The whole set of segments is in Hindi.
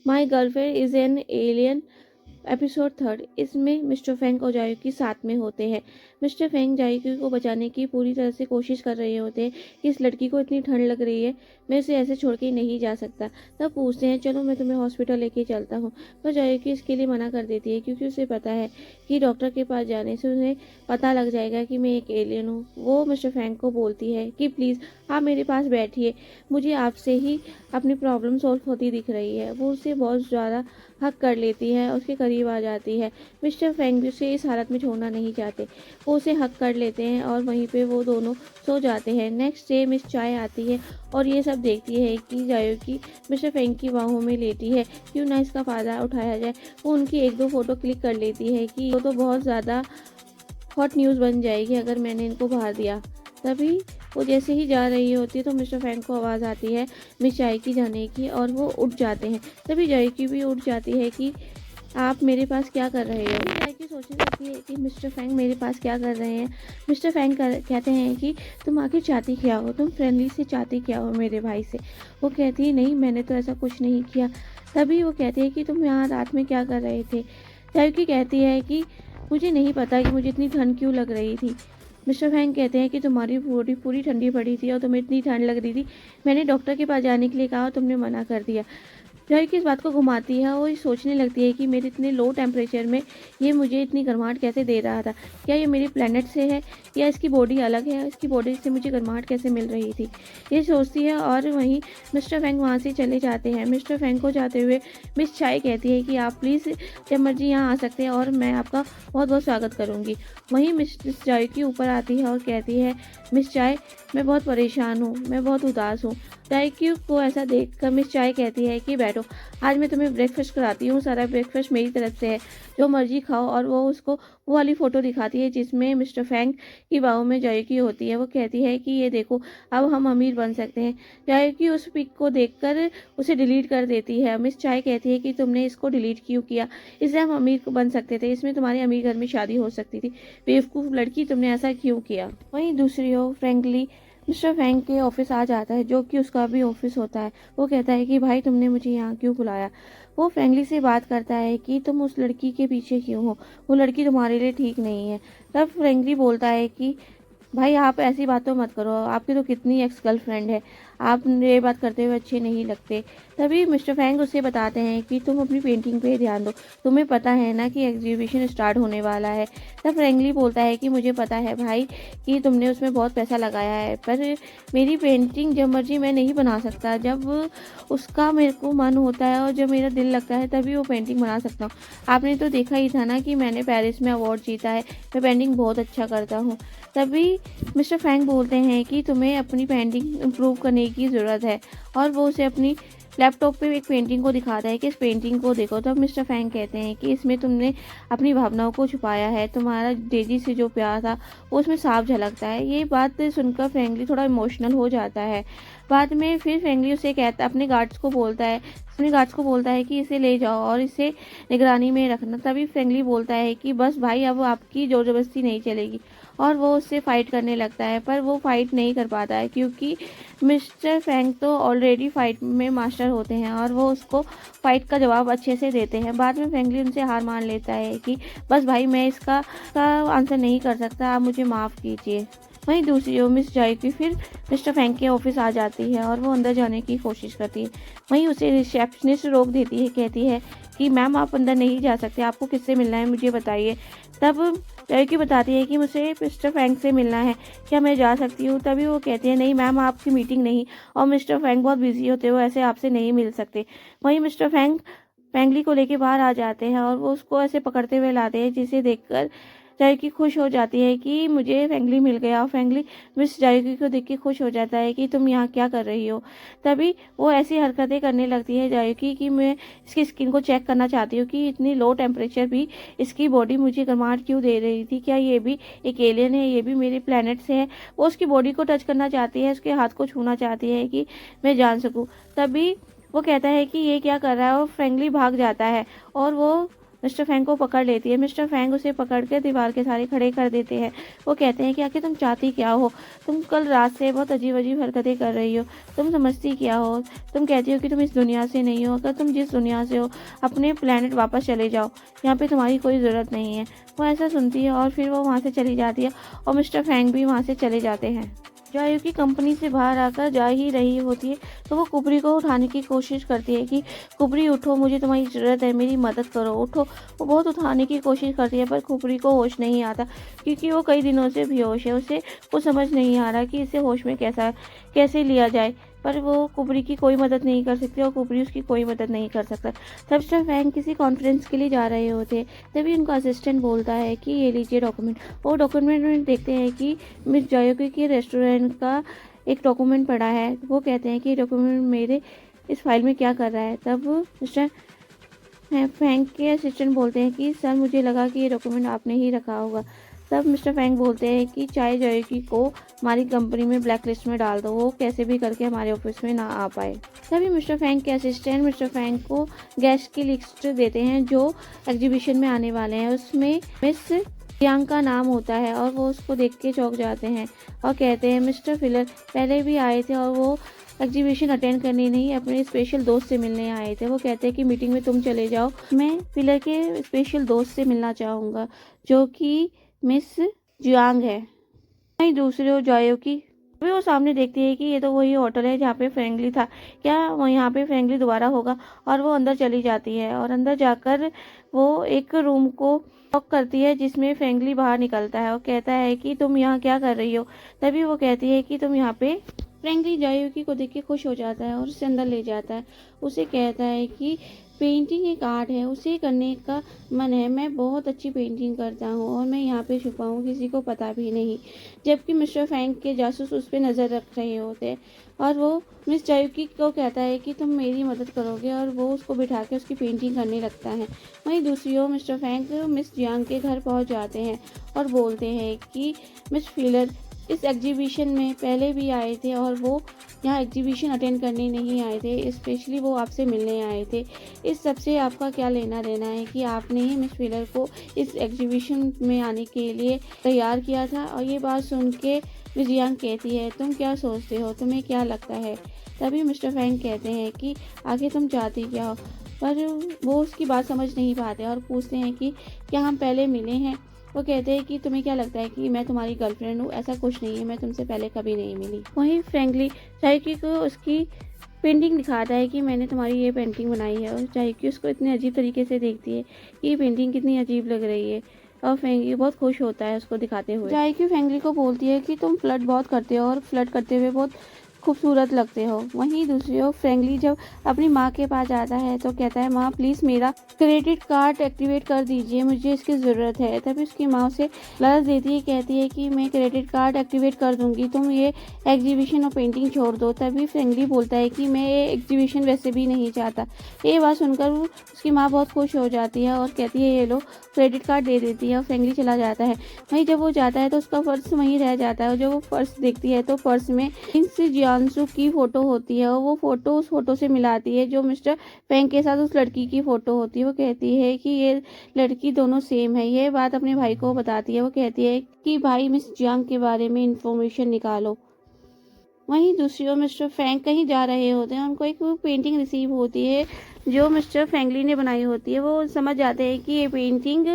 My girlfriend is an alien episode 3। इसमें मिस्टर फेंग और जायुकी साथ में होते हैं। मिस्टर फेंग जायुकी को बचाने की पूरी तरह से कोशिश कर रहे होते हैं कि इस लड़की को इतनी ठंड लग रही है, मैं इसे ऐसे छोड़ के नहीं जा सकता। तब पूछते हैं चलो मैं तुम्हें हॉस्पिटल लेके चलता हूँ, पर जायुकी इसके लिए मना कर देती है क्योंकि उसे पता है कि डॉक्टर के पास जाने से उन्हें पता लग जाएगा कि मैं एक एलियन हूँ। वो मिस्टर फेंग को बोलती है कि प्लीज़ आप मेरे पास बैठिए, मुझे आपसे ही अपनी प्रॉब्लम सॉल्व होती दिख रही है। वो उसे बहुत ज़्यादा हक कर लेती है, उसके करीब आ जाती है। मिस्टर फेंग भी उसे इस हालत में छोड़ना नहीं चाहते, वो उसे हक कर लेते हैं और वहीं पे वो दोनों सो जाते हैं। नेक्स्ट डे मिस चाय आती है और ये सब देखती है कि जायुकी मिस्टर फेंग की बाहों में लेटी है, क्यों ना इसका फ़ायदा उठाया जाए। वो उनकी एक दो फ़ोटो क्लिक कर लेती है कि वो तो बहुत ज़्यादा हॉट न्यूज़ बन जाएगी अगर मैंने इनको बाहर दिया। तभी वो जैसे ही जा रही होती है तो मिस्टर फैंग को आवाज़ आती है मिस जायकी जाने की और वो उठ जाते हैं। तभी जायकी भी उठ जाती है कि आप मेरे पास क्या कर रहे हो। जायकी सोचने लगती है कि मिस्टर फैंग मेरे पास क्या कर रहे हैं। मिस्टर फैंग कहते हैं कि तुम आखिर चाहती क्या हो, तुम फ्रेंडली से चाहती क्या हो मेरे भाई से। वो कहती है नहीं, मैंने तो ऐसा कुछ नहीं किया। तभी वो कहते हैं कि तुम यहाँ रात में क्या कर रहे थे। जायकी कहती है कि मुझे नहीं पता कि मुझे इतनी ठंड क्यों लग रही थी। मिस्टर फैंग कहते हैं कि तुम्हारी बॉडी पूरी ठंडी पड़ी थी और तुम्हें इतनी ठंड लग रही थी, मैंने डॉक्टर के पास जाने के लिए कहा और तुमने मना कर दिया। जायकी इस बात को घुमाती है और ये सोचने लगती है कि मेरे इतने लो टेम्परेचर में ये मुझे इतनी गर्माहट कैसे दे रहा था। क्या ये मेरी प्लेनेट से है या इसकी बॉडी अलग है, इसकी बॉडी से मुझे गर्माहट कैसे मिल रही थी, ये सोचती है। और वहीं मिस्टर फैंग वहाँ से चले जाते हैं। मिस्टर फैंग को जाते हुए मिस चाय कहती है कि आप प्लीज़ जब मर्जी यहाँ आ सकते हैं और मैं आपका बहुत बहुत स्वागत करूँगी। वहीं मिस जायकी ऊपर आती है और कहती है मिस चाय मैं बहुत परेशान हूँ, मैं बहुत उदास हूँ। जायकी को ऐसा देखकर मिस चाय कहती है कि बैठो, आज मैं तुम्हें ब्रेकफास्ट कराती हूँ, सारा ब्रेकफास्ट मेरी तरफ से है, जो मर्जी खाओ। और वो उसको वो वाली फ़ोटो दिखाती है जिसमें मिस्टर फैंग की बाहों में जायकी होती है। वो कहती है कि ये देखो अब हम अमीर बन सकते हैं। जायकी उस पिक को देखकर उसे डिलीट कर देती है। मिस चाय कहती है कि तुमने इसको डिलीट क्यों किया, इससे हम अमीर बन सकते थे, इसमें तुम्हारे अमीर घर में शादी हो सकती थी, बेवकूफ़ लड़की तुमने ऐसा क्यों किया। वहीं दूसरी ओर फ्रैंकली मिस्टर फैंग के ऑफिस आ जाता है, जो कि उसका भी ऑफिस होता है। वो कहता है कि भाई तुमने मुझे यहाँ क्यों बुलाया। वो फ्रेंकली से बात करता है कि तुम उस लड़की के पीछे क्यों हो, वो लड़की तुम्हारे लिए ठीक नहीं है। तब फ्रेंकली बोलता है कि भाई आप ऐसी बातों मत करो, आपकी तो कितनी एक्स गर्लफ्रेंड है, आप ये बात करते हुए अच्छे नहीं लगते। तभी मिस्टर फैंग उसे बताते हैं कि तुम अपनी पेंटिंग पे ध्यान दो, तुम्हें पता है ना कि एग्जीबिशन स्टार्ट होने वाला है। तब फ्रेंकली बोलता है कि मुझे पता है भाई कि तुमने उसमें बहुत पैसा लगाया है, पर मेरी पेंटिंग जब मर्जी मैं नहीं बना सकता, जब उसका मेरे को मन होता है और जब मेरा दिल लगता है तभी वो पेंटिंग बना सकता हूँ। आपने तो देखा ही था ना कि मैंने पेरिस में अवार्ड जीता है, मैं पेंटिंग बहुत अच्छा करता हूँ। तभी मिस्टर फैंग बोलते हैं कि तुम्हें अपनी पेंटिंग इम्प्रूव करने की ज़रूरत है और वो उसे अपनी लैपटॉप पे एक पेंटिंग को दिखाता है कि इस पेंटिंग को देखो। तब मिस्टर फैंग कहते हैं कि इसमें तुमने अपनी भावनाओं को छुपाया है, तुम्हारा डेजी से जो प्यार था वो उसमें साफ झलकता है। ये बात सुनकर फ्रेंकली थोड़ा इमोशनल हो जाता है। बाद में फिर फ्रेंकली उसे कहता अपने गार्ड्स को बोलता है कि इसे ले जाओ और इसे निगरानी में रखना। तभी फ्रेंकली बोलता है कि बस भाई अब आपकी ज़ोर ज़बरदस्ती नहीं चलेगी और वो उससे फाइट करने लगता है, पर वो फाइट नहीं कर पाता है क्योंकि मिस्टर फैंग तो ऑलरेडी फाइट में मास्टर होते हैं और वो उसको फाइट का जवाब अच्छे से देते हैं। बाद में फ्रेंकली उनसे हार मान लेता है कि बस भाई मैं इसका आंसर नहीं कर सकता, आप मुझे माफ़ कीजिए। वहीं दूसरी ओर मिस जायकी फिर मिस्टर फैंग के ऑफिस आ जाती है और वो अंदर जाने की कोशिश करती है। वहीं उसे रिसेप्शनिस्ट रोक देती है, कहती है कि मैम आप अंदर नहीं जा सकते, आपको किससे मिलना है मुझे बताइए। तब जायकी बताती है कि मुझे मिस्टर फैंग से मिलना है, क्या मैं जा सकती हूँ। तभी वो कहती है नहीं मैम आपकी मीटिंग नहीं और मिस्टर फैंग बहुत बिजी होते हो, ऐसे आपसे नहीं मिल सकते। वहीं मिस्टर फैंग फैंगली को लेके बाहर आ जाते हैं और वो उसको ऐसे पकड़ते हुए लाते हैं, जिसे देखकर जायकी खुश हो जाती है कि मुझे फैंगली मिल गया। और फैंगली मिस जायकी को देख के खुश हो जाता है कि तुम यहाँ क्या कर रही हो। तभी वो ऐसी हरकतें करने लगती है जायकी कि मैं इसकी स्किन को चेक करना चाहती हूँ कि इतनी लो टेम्परेचर भी इसकी बॉडी मुझे गर्माहट क्यों दे रही थी, क्या ये भी एक एलियन है, ये भी मेरे प्लेनेट से है। वो उसकी बॉडी को टच करना चाहती है, उसके हाथ को छूना चाहती है कि मैं जान सकूँ। तभी वो कहता है कि ये क्या कर रहा है और फ्रेंकली भाग जाता है और वो मिस्टर फैंग को पकड़ लेती है। मिस्टर फैंग उसे पकड़ के दीवार के सहारे खड़े कर देते हैं। वो कहते हैं कि आखिर तुम चाहती क्या हो? तुम कल रात से बहुत अजीब अजीब हरकतें कर रही हो। तुम समझती क्या हो? तुम कहती हो कि तुम इस दुनिया से नहीं हो। अगर तुम जिस दुनिया से हो अपने प्लेनेट वापस चले जाओ, यहाँ पे तुम्हारी कोई ज़रूरत नहीं है। वो ऐसा सुनती है और फिर वो वहाँ से चली जाती है और मिस्टर फैंग भी वहाँ से चले जाते हैं। जायू की कंपनी से बाहर आकर जा ही रही होती है तो वो कुबरी को उठाने की कोशिश करती है कि कुबरी उठो, मुझे तुम्हारी ज़रूरत है, मेरी मदद करो, उठो। वो बहुत उठाने की कोशिश करती है पर कुबरी को होश नहीं आता क्योंकि वो कई दिनों से बेहोश है। उसे कुछ समझ नहीं आ रहा कि इसे होश में कैसे लिया जाए, पर वो कुबरी की कोई मदद नहीं कर सकती और कुबरी उसकी कोई मदद नहीं कर सकता। तब मिस्टर फैंग किसी कॉन्फ्रेंस के लिए जा रहे होते हैं, तभी उनका असिस्टेंट बोलता है कि ये लीजिए डॉक्यूमेंट। वो डॉक्यूमेंट में देखते हैं कि मिस जायोकी के रेस्टोरेंट का एक डॉक्यूमेंट पड़ा है। वो कहते हैं कि ये डॉक्यूमेंट मेरे इस फाइल में क्या कर रहा है। तब मिस्टर फैंग के असिस्टेंट बोलते हैं कि सर मुझे लगा कि ये डॉक्यूमेंट आपने ही रखा होगा। तब मिस्टर फैंग बोलते हैं कि चाहे जायोकी को हमारी कंपनी में ब्लैक लिस्ट में डाल दो, वो कैसे भी करके हमारे ऑफिस में ना आ पाए। तभी मिस्टर फैंग के असिस्टेंट मिस्टर फैंग को गेस्ट की लिस्ट देते हैं जो एग्जीबिशन में आने वाले हैं। उसमें मिस जियांग का नाम होता है और वो उसको देख के चौंक जाते हैं और कहते हैं मिस्टर फिलर पहले भी आए थे और वो एग्जीबिशन अटेंड करने नहीं अपने स्पेशल दोस्त से मिलने आए थे। वो कहते हैं कि मीटिंग में तुम चले जाओ, मैं फिलर के स्पेशल दोस्त से मिलना चाहूँगा जो कि मिस जियांग है। वहीं दूसरी ओर जायोकी अभी वो सामने देखती है कि ये तो वही होटल है जहाँ पे फ्रेंकली था, क्या वो यहाँ पे फ्रेंकली दोबारा होगा? और वो अंदर चली जाती है और अंदर जाकर वो एक रूम को लॉक करती है जिसमें फ्रेंकली बाहर निकलता है और कहता है कि तुम यहाँ क्या कर रही हो? तभी वो कहती है कि तुम यहाँ पे फ्रेंकली जायोकी को देख के खुश हो जाता है और उसे अंदर ले जाता है। उसे कहता है कि पेंटिंग एक आर्ट है, उसे करने का मन है, मैं बहुत अच्छी पेंटिंग करता हूँ और मैं यहाँ पे छुपा हूँ, किसी को पता भी नहीं। जबकि मिस्टर फैंग के जासूस उस पर नज़र रख रहे होते हैं और वो मिस जायोकी को कहता है कि तुम मेरी मदद करोगे और वो उसको बिठा के उसकी पेंटिंग करने लगता है। वहीं दूसरी ओर मिस्टर फैंग मिस जियांग के घर पहुँच जाते हैं और बोलते हैं कि मिस फिलर इस एग्जीबिशन में पहले भी आए थे और वो यहाँ एग्जीबिशन अटेंड करने नहीं आए थे, स्पेशली वो आपसे मिलने आए थे। इस सब से आपका क्या लेना देना है कि आपने ही मिस फिलर को इस एग्जीबिशन में आने के लिए तैयार किया था? और ये बात सुन के मिस जियांग कहती है तुम क्या सोचते हो, तुम्हें क्या लगता है? तभी मिस्टर फैंग कहते हैं कि आखिर तुम चाहती क्या हो? पर वो उसकी बात समझ नहीं पाते और पूछते हैं कि क्या हम पहले मिले हैं? वो कहते हैं कि तुम्हें क्या लगता है कि मैं तुम्हारी गर्लफ्रेंड हूँ? ऐसा कुछ नहीं है, मैं तुमसे पहले कभी नहीं मिली। वहीं फ्रेंकली जायोकी को उसकी पेंटिंग दिखाता है कि मैंने तुम्हारी ये पेंटिंग बनाई है और जायोकी उसको इतने अजीब तरीके से देखती है कि ये पेंटिंग कितनी अजीब लग रही है और फ्रेंकली बहुत खुश होता है उसको दिखाते हुए। जायोकी फ्रेंकली को बोलती है कि तुम फ्लर्ट बहुत करते हो और फ्लर्ट करते हुए बहुत खूबसूरत लगते हो। वहीं दूसरी ओर फ्रेंकली जब अपनी माँ के पास जाता है तो कहता है माँ प्लीज़ मेरा क्रेडिट कार्ड एक्टिवेट कर दीजिए, मुझे इसकी ज़रूरत है। तभी उसकी माँ उसे लालच देती है, कहती है कि मैं क्रेडिट कार्ड एक्टिवेट कर दूंगी, तुम ये एग्जीबिशन और पेंटिंग छोड़ दो। तभी फ्रेंकली बोलता है कि मैं ये एग्जीबिशन वैसे भी नहीं चाहता। ये बात सुनकर उसकी माँ बहुत खुश हो जाती है और कहती है ये लो, क्रेडिट कार्ड दे देती है और फ्रेंकली चला जाता है। वहीं जब वो जाता है तो उसका पर्स वहीं रह जाता है और जब वो पर्स देखती है तो पर्स में जियांसू की फोटो होती है और वो फोटो उस फोटो से मिलाती है जो मिस्टर फैंग के साथ उस लड़की की फोटो होती है। वो कहती है कि ये लड़की दोनों सेम है। ये बात अपने भाई को बताती है। वो कहती है कि भाई मिस जियांग के बारे में इंफॉर्मेशन निकालो। वहीं दूसरी ओर मिस्टर फैंग कहीं जा रहे होते हैं, उनको एक पेंटिंग रिसीव होती है जो मिस्टर फैंगली ने बनाई होती है। वो समझ जाते हैं कि ये पेंटिंग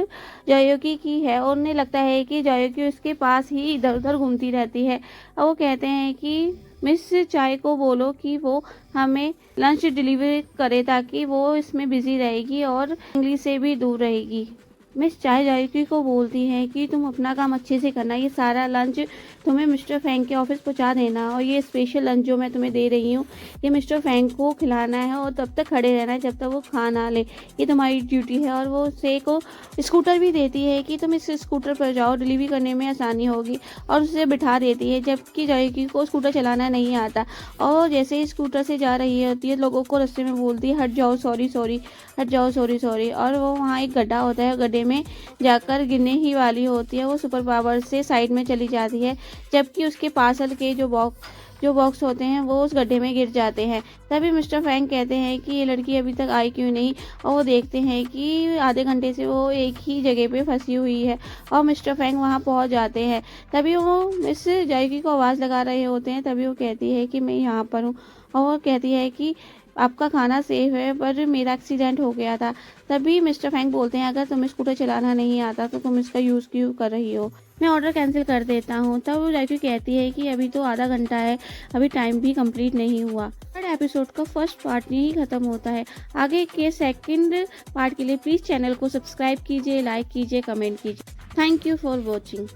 जायोकी की है और उन्हें लगता है कि जायोकी उसके पास ही इधर उधर घूमती रहती है और वो कहते हैं कि मिस चाय को बोलो कि वो हमें लंच डिलीवर करे ताकि वो इसमें बिजी रहेगी और फैंगली से भी दूर रहेगी। मिस चाय जायोकी को बोलती है कि तुम अपना काम अच्छे से करना, ये सारा लंच तुम्हें मिस्टर फैंग के ऑफिस पहुंचा देना और ये स्पेशल लंच जो मैं तुम्हें दे रही हूँ ये मिस्टर फैंग को खिलाना है और तब तक खड़े रहना है जब तक वो खा ना ले, ये तुम्हारी ड्यूटी है। और वो उसे को स्कूटर भी देती है कि तुम इस स्कूटर पर जाओ, डिलीवरी करने में आसानी होगी और उसे बिठा देती है। जबकि जायोकी को स्कूटर चलाना नहीं आता और जैसे ही स्कूटर से जा रही होती है लोगों को रास्ते में बोलती है हट जाओ, सॉरी सॉरी, हट जाओ, सॉरी सॉरी। और वो वहाँ एक गड्ढा होता है, गड्ढे में जाकर गिरने ही वाली होती है। वो सुपर पावर से साइड में चली जाती है जबकि उसके पार्सल के जो जो बॉक्स होते हैं वो उस गड्ढे में गिर जाते हैं। तभी मिस्टर फैंग कहते हैं कि ये लड़की अभी तक आई क्यों नहीं, और वो देखते हैं कि आधे घंटे से वो एक ही जगह पे फंसी हुई है, और मिस्टर फैंग वहाँ पहुँच जाते हैं। तभी वो मिस जायकी को आवाज़ लगा रहे होते हैं। तभी वो कहती है कि मैं यहाँ पर हूँ, और वो कहती है कि आपका खाना सेफ है, पर मेरा एक्सीडेंट हो गया था। तभी मिस्टर फैंग बोलते हैं अगर तुम्हें स्कूटर चलाना नहीं आता तो तुम इसका यूज़ क्यों कर रही हो, मैं ऑर्डर कैंसिल कर देता हूँ। तब जायकी कहती है कि अभी तो आधा घंटा है, अभी टाइम भी कंप्लीट नहीं हुआ। थर्ड एपिसोड का फर्स्ट पार्ट यही खत्म होता है। आगे के सेकंड पार्ट के लिए प्लीज़ चैनल को सब्सक्राइब कीजिए, लाइक कीजिए, कमेंट कीजिए। Thank you for watching.